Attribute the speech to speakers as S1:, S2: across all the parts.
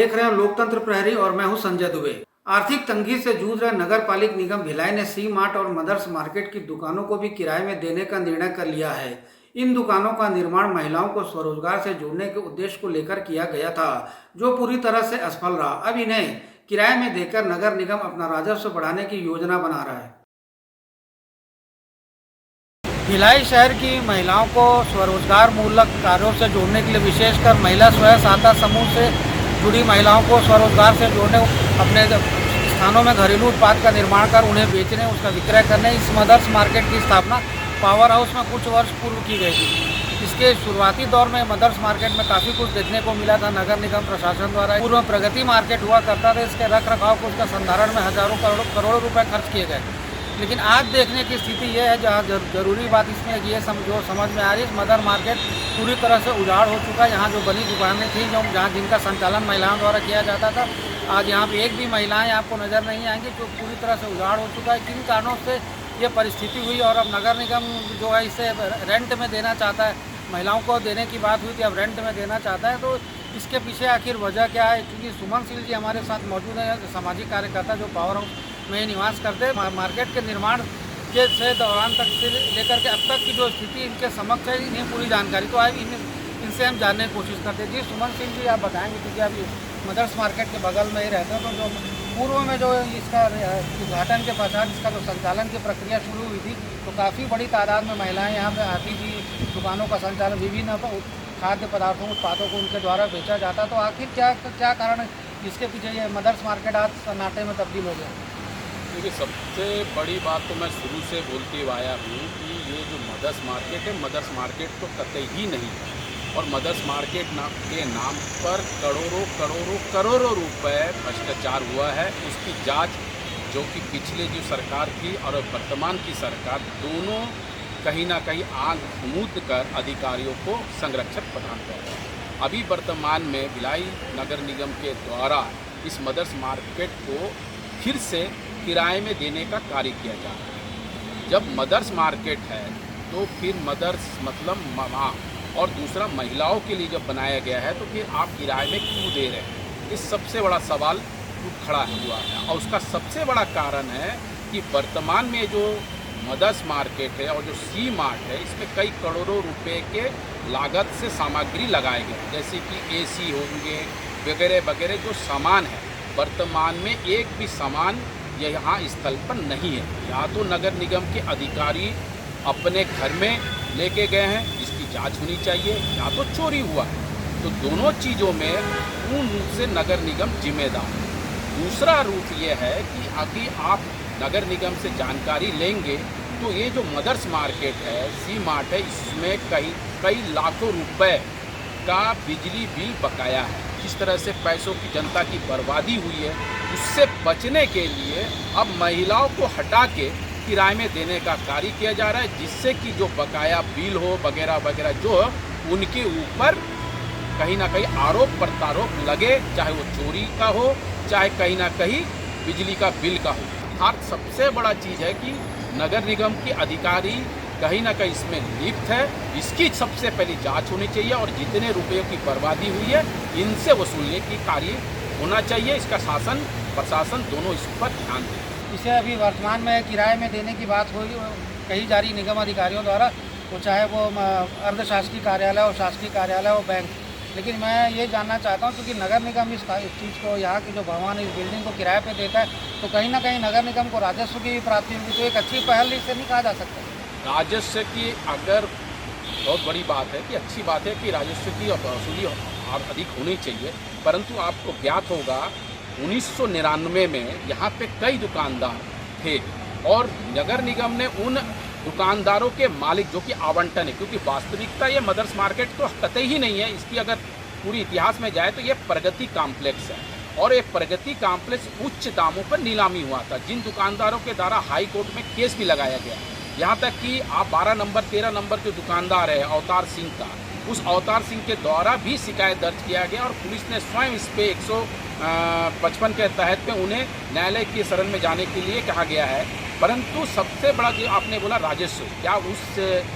S1: देख रहे हैं लोकतंत्र प्रहरी और मैं हूं संजय दुबे। आर्थिक तंगी से जूझ रहे नगर पालिक निगम भिलाई ने सी मार्ट और मदर्स मार्केट की दुकानों को भी किराए में देने का निर्णय कर लिया है। इन दुकानों का निर्माण महिलाओं को स्वरोजगार से जोड़ने के उद्देश्य को लेकर किया गया था, जो पूरी तरह से असफल रहा। अब इन्हें किराए में देकर नगर निगम अपना राजस्व बढ़ाने की योजना बना रहा है। भिलाई शहर की महिलाओं को स्वरोजगार मूलक कार्यों से जोड़ने के लिए विशेषकर महिला स्वयं सहायता समूह से जुड़ी महिलाओं को स्वरोजगार से जोड़ने, अपने स्थानों में घरेलू उत्पाद का निर्माण कर उन्हें बेचने, उसका विक्रय करने इस मदर्स मार्केट की स्थापना पावर हाउस में कुछ वर्ष पूर्व की गई थी। इसके शुरुआती दौर में मदर्स मार्केट में काफ़ी कुछ देखने को मिला था। नगर निगम प्रशासन द्वारा पूर्व में प्रगति मार्केट हुआ करता था। इसके रख रखाव को, उसका संधारण में हजारों करोड़ों रुपए खर्च किए गए। लेकिन आज देखने की स्थिति ये है, जहाँ जरूरी बात इसमें ये जो समझ में आ रही है, मदर मार्केट पूरी तरह से उजाड़ हो चुका है। यहाँ जो बनी दुकानें थी, जहाँ जिनका संचालन महिलाओं द्वारा किया जाता था, आज यहाँ पे एक भी महिलाएं आपको नज़र नहीं आएंगी, जो पूरी तरह से उजाड़ हो चुका है। किन कारणों से ये परिस्थिति हुई और अब नगर निगम जो है इसे रेंट में देना चाहता है। महिलाओं को देने की बात हुई थी, अब रेंट में देना चाहता है। तो इसके पीछे आखिर वजह क्या है? क्योंकि सुमन सिंह जी हमारे साथ मौजूद हैं, सामाजिक कार्यकर्ता जो पावर हाउस में निवास करते हैं। मार्केट के निर्माण के से दौरान तक से लेकर के अब तक की जो स्थिति इनके समक्ष है, इन्हें पूरी जानकारी तो है। इनसे हम जानने की कोशिश करते हैं। जी सुमन सिंह जी, आप बताएंगे, क्योंकि अभी मदर्स मार्केट के बगल में ही रहते हैं, तो जो पूर्व में जो इसका उद्घाटन के पश्चात इसका जो संचालन की प्रक्रिया शुरू हुई थी, तो काफ़ी बड़ी तादाद में महिलाएं यहाँ पे आती थी। दुकानों का संचालन, विभिन्न खाद्य पदार्थों, उत्पादों को उनके द्वारा बेचा जाता। तो आखिर क्या कारण है इसके पीछे ये मदर्स मार्केट आज सन्नाटे में तब्दील हो गया?
S2: देखिए, सबसे बड़ी बात तो मैं शुरू से बोलते हुए आया हूँ कि ये जो मदर्स मार्केट है, मदर्स मार्केट तो कतई ही नहीं है। और मदर्स मार्केट के नाम पर करोड़ों रुपए भ्रष्टाचार हुआ है। उसकी जांच जो कि पिछले जो सरकार थी और वर्तमान की सरकार, दोनों कहीं ना कहीं आंख मूंद कर अधिकारियों को संरक्षण प्रदान कर रहे हैं। अभी वर्तमान में भिलाई नगर निगम के द्वारा इस मदर्स मार्केट को फिर से किराए में देने का कार्य किया जा रहा है। जब मदर्स मार्केट है तो फिर मदर्स मतलब माँ, और दूसरा महिलाओं के लिए जब बनाया गया है, तो फिर आप किराए में क्यों दे रहे हैं? इस सबसे बड़ा सवाल खड़ा हुआ है। और उसका सबसे बड़ा कारण है कि वर्तमान में जो मदर्स मार्केट है और जो सी मार्ट है, इसमें कई करोड़ों रुपए के लागत से सामग्री लगाए गए, जैसे कि एसी होंगे वगैरह वगैरह जो सामान है। वर्तमान में एक भी सामान यहाँ स्थल पर नहीं है। या तो नगर निगम के अधिकारी अपने घर में लेके गए हैं, जिसकी जांच होनी चाहिए, या तो चोरी हुआ है। तो दोनों चीज़ों में पूर्ण रूप से नगर निगम जिम्मेदार है। दूसरा रूप ये है कि अभी आप नगर निगम से जानकारी लेंगे तो ये जो मदर्स मार्केट है, सी मार्ट है, इसमें कई लाखों रुपए का बिजली बिल बकाया है। जिस तरह से पैसों की जनता की बर्बादी हुई है, उससे बचने के लिए अब महिलाओं को हटा के किराए में देने का कार्य किया जा रहा है, जिससे कि जो बकाया बिल हो वगैरह वगैरह जो उनके ऊपर कहीं ना कहीं आरोप प्रत्यारोप लगे, चाहे वो चोरी का हो, चाहे कहीं ना कहीं बिजली का बिल का हो। और सबसे बड़ा चीज़ है कि नगर निगम के अधिकारी कहीं ना कहीं इसमें लिप्त है। इसकी सबसे पहली जांच होनी चाहिए और जितने रुपयों की बर्बादी हुई है, इनसे वसूलने की कार्य होना चाहिए। इसका शासन प्रशासन दोनों इस पर ध्यान दें।
S1: इसे अभी वर्तमान में किराए में देने की बात कही जा रही निगम अधिकारियों द्वारा, वो चाहे वो अर्धशासकीय कार्यालय और शासकीय कार्यालय और बैंक। लेकिन मैं ये जानना चाहता हूँ, क्योंकि नगर निगम इस चीज़ को, यहाँ की जो भवन, इस बिल्डिंग को किराए पे देता है, तो कहीं ना कहीं नगर निगम को राजस्व की प्राप्ति होगी। तो एक अच्छी पहल इसे नहीं कहा जा सकता?
S2: राजस्व की अगर बहुत बड़ी बात है कि अच्छी बात है कि राजस्व की वसूली और अधिक होनी चाहिए, परंतु आपको ज्ञात होगा 1999 में यहाँ पे कई दुकानदार थे और नगर निगम ने उन दुकानदारों के मालिक जो कि आवंटन है, क्योंकि वास्तविकता ये मदर्स मार्केट तो कतई ही नहीं है। इसकी अगर पूरी इतिहास में जाए तो ये प्रगति कॉम्प्लेक्स है और ये प्रगति कॉम्प्लेक्स उच्च दामों पर नीलामी हुआ था, जिन दुकानदारों के द्वारा हाई कोर्ट में केस भी लगाया गया। यहाँ तक कि आप 12 नंबर 13 नंबर के दुकानदार है अवतार सिंह का, उस अवतार सिंह के द्वारा भी शिकायत दर्ज किया गया और पुलिस ने स्वयं इस पे 155 के तहत में उन्हें न्यायालय की शरण में जाने के लिए कहा गया है। परंतु सबसे बड़ा जो आपने बोला राजस्व, क्या उस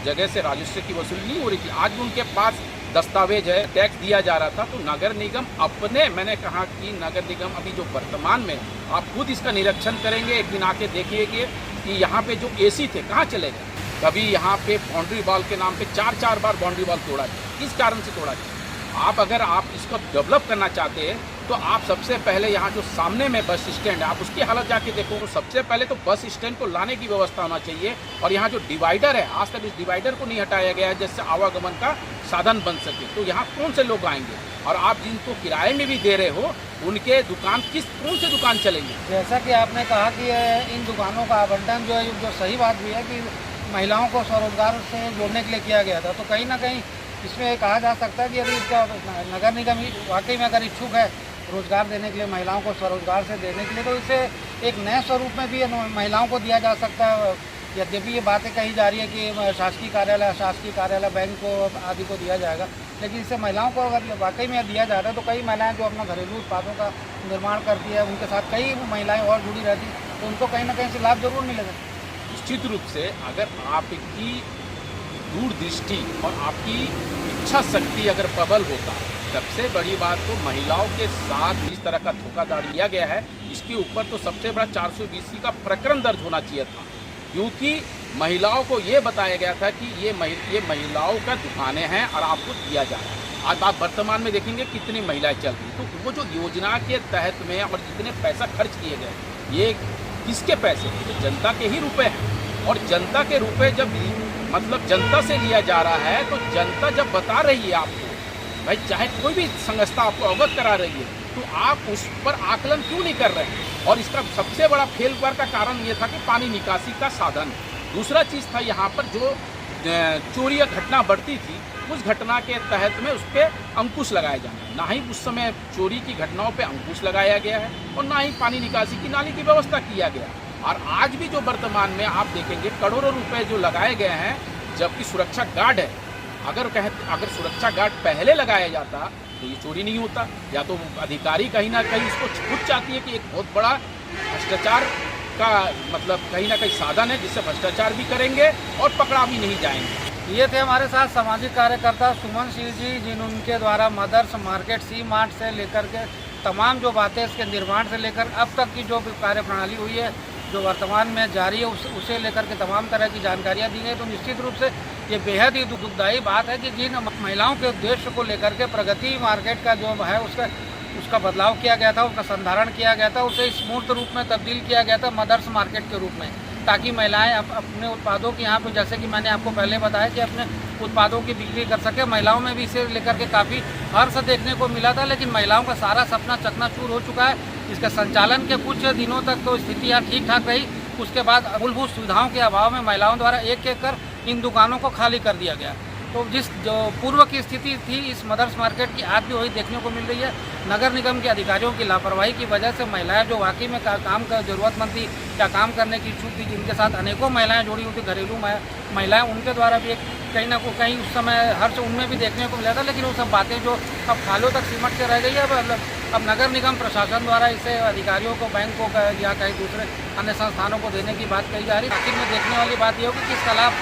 S2: जगह से राजस्व की वसूली नहीं हो रही थी? आज भी उनके पास दस्तावेज है, टैक्स दिया जा रहा था, तो नगर निगम अपने, मैंने कहा कि नगर निगम अभी जो वर्तमान में, आप खुद इसका निरीक्षण करेंगे, एक दिन आके देखिएगा कि यहाँ पे जो एसी थे कहाँ चले गए। कभी यहाँ पे बाउंड्री वॉल के नाम पे 4-4 बार बाउंड्री वॉल तोड़ा गया, किस कारण से तोड़ा गया। आप अगर आप इसको डेवलप करना चाहते हैं तो आप सबसे पहले यहाँ जो सामने में बस स्टैंड है, आप उसकी हालत जाके देखो। तो सबसे पहले तो बस स्टैंड को लाने की व्यवस्था होना चाहिए, और यहाँ जो डिवाइडर है, आज तक इस डिवाइडर को नहीं हटाया गया है जिससे आवागमन का साधन बन सके। तो यहाँ कौन से लोग आएंगे, और आप जिनको किराए में भी दे रहे हो उनके दुकान कौन से दुकान चलेंगे।
S1: जैसा कि आपने कहा कि इन दुकानों का आवंटन जो है, जो सही बात भी है कि महिलाओं को स्वरोजगार से जोड़ने के लिए किया गया था, तो कहीं ना कहीं इसमें कहा जा सकता है कि यदि इसका नगर निगम वाकई में अगर इच्छुक है रोजगार देने के लिए, महिलाओं को स्वरोजगार से देने के लिए, तो इसे एक नए स्वरूप में भी महिलाओं को दिया जा सकता है। यद्यपि ये बातें कही जा रही है कि शासकीय कार्यालय, अशासकीय कार्यालय, बैंक को आदि को दिया जाएगा, लेकिन इससे महिलाओं को अगर वाकई में दिया जाता है तो कई महिलाएं जो अपना घरेलू उत्पादों का निर्माण करती है, उनके साथ कई महिलाएं और जुड़ी रहती, तो उनको कहीं ना कहीं से लाभ जरूर मिलेगा।
S2: निश्चित रूप से अगर आपकी दूरदृष्टि और आपकी इच्छा शक्ति अगर प्रबल होता, सबसे बड़ी बात तो महिलाओं के साथ इस तरह का धोखाधड़ी किया गया है, इसके ऊपर तो सबसे बड़ा 420 का प्रकरण दर्ज होना चाहिए था, क्योंकि महिलाओं को ये बताया गया था कि ये महिलाओं का दुकानें हैं और आपको दिया जा रहा है। आज आप वर्तमान में देखेंगे कितनी महिलाएं चल रही, तो वो जो योजना के तहत में और जितने पैसा खर्च किए गए, ये किसके पैसे, तो जनता के ही रुपए हैं। और जनता के रुपए जब मतलब जनता से लिया जा रहा है, तो जनता जब बता रही है आपको, भाई चाहे कोई भी संस्था आपको अवगत करा रही है, तो आप उस पर आकलन क्यों नहीं कर रहे हैं। और इसका सबसे बड़ा फेलवार का कारण ये था कि पानी निकासी का साधन। दूसरा चीज़ था यहाँ पर जो चोरी या घटना बढ़ती थी, उस घटना के तहत में उस पर अंकुश लगाया जाना, ना ही उस समय चोरी की घटनाओं पे अंकुश लगाया गया है और ना ही पानी निकासी की नाली की व्यवस्था किया गया। और आज भी जो वर्तमान में आप देखेंगे करोड़ों रुपए जो लगाए गए हैं, जबकि सुरक्षा गार्ड है, अगर सुरक्षा गार्ड पहले लगाया जाता तो ये चोरी नहीं होता। या तो अधिकारी कहीं ना कहीं इसको खुद चाहती है कि एक बहुत बड़ा भ्रष्टाचार का मतलब कहीं ना कहीं साधन है, जिससे भ्रष्टाचार भी करेंगे और पकड़ा भी नहीं जाएंगे।
S1: ये थे हमारे साथ सामाजिक कार्यकर्ता सुमन सिंह जी, जिनके द्वारा मदर्स मार्केट, सी मार्ट से लेकर के तमाम जो बातें इसके निर्माण से लेकर अब तक की जो कार्यप्रणाली हुई है, जो वर्तमान में जारी है, उसे लेकर के तमाम तरह की जानकारियाँ दी गई। तो निश्चित रूप से ये बेहद ही दुखदायी बात है कि जिन महिलाओं के उद्देश्य को लेकर के प्रगति मार्केट का जो है उसका बदलाव किया गया था, उसका संधारण किया गया था, उसे इस मूर्त रूप में तब्दील किया गया था मदर्स मार्केट के रूप में, ताकि महिलाएं अपने उत्पादों की यहाँ पे, जैसे कि मैंने आपको पहले बताया कि अपने उत्पादों की बिक्री कर सके। महिलाओं में भी इसे लेकर के काफ़ी हर्ष देखने को मिला था, लेकिन महिलाओं का सारा सपना चकनाचूर हो चुका है। इसके संचालन के कुछ दिनों तक तो स्थिति यहाँ ठीक ठाक रही, उसके बाद मूलभूत सुविधाओं के अभाव में महिलाओं द्वारा एक एक कर इन दुकानों को खाली कर दिया गया। तो जो पूर्व की स्थिति थी इस मदर्स मार्केट की, आज भी वही देखने को मिल रही है। नगर निगम के अधिकारियों की लापरवाही की वजह से महिलाएं जो वाकई में काम का जरूरतमंद थी या काम करने की इच्छुक थी, जिनके साथ अनेकों महिलाएं जुड़ी हुई थी, घरेलू महिलाएं, उनके द्वारा भी एक कहीं ना कहीं उस समय हर्ष उनमें भी देखने को मिला था। लेकिन वो सब बातें जो अब खालों तक सिमट के रह गई है, अब नगर निगम प्रशासन द्वारा इसे अधिकारियों को, बैंकों का या कहीं दूसरे अन्य संस्थानों को देने की बात कही जा रही है। आखिर में देखने वाली बात ये होगी कि इसका लाभ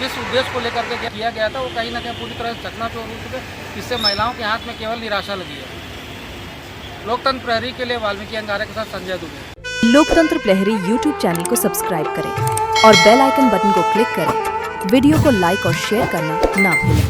S1: जिस उद्देश्य को लेकर के किया गया था वो कहीं ना कहीं पूरी तरह से चकनाचूर हो चुके, इससे महिलाओं के हाथ में केवल निराशा लगी है। लोकतंत्र प्रहरी के लिए वाल्मीकि अंगारे के साथ संजय दुबे।
S3: लोकतंत्र प्रहरी यूट्यूब चैनल को सब्सक्राइब करें और बेल आइकन बटन को क्लिक करें। वीडियो को लाइक और शेयर करना ना भूलें।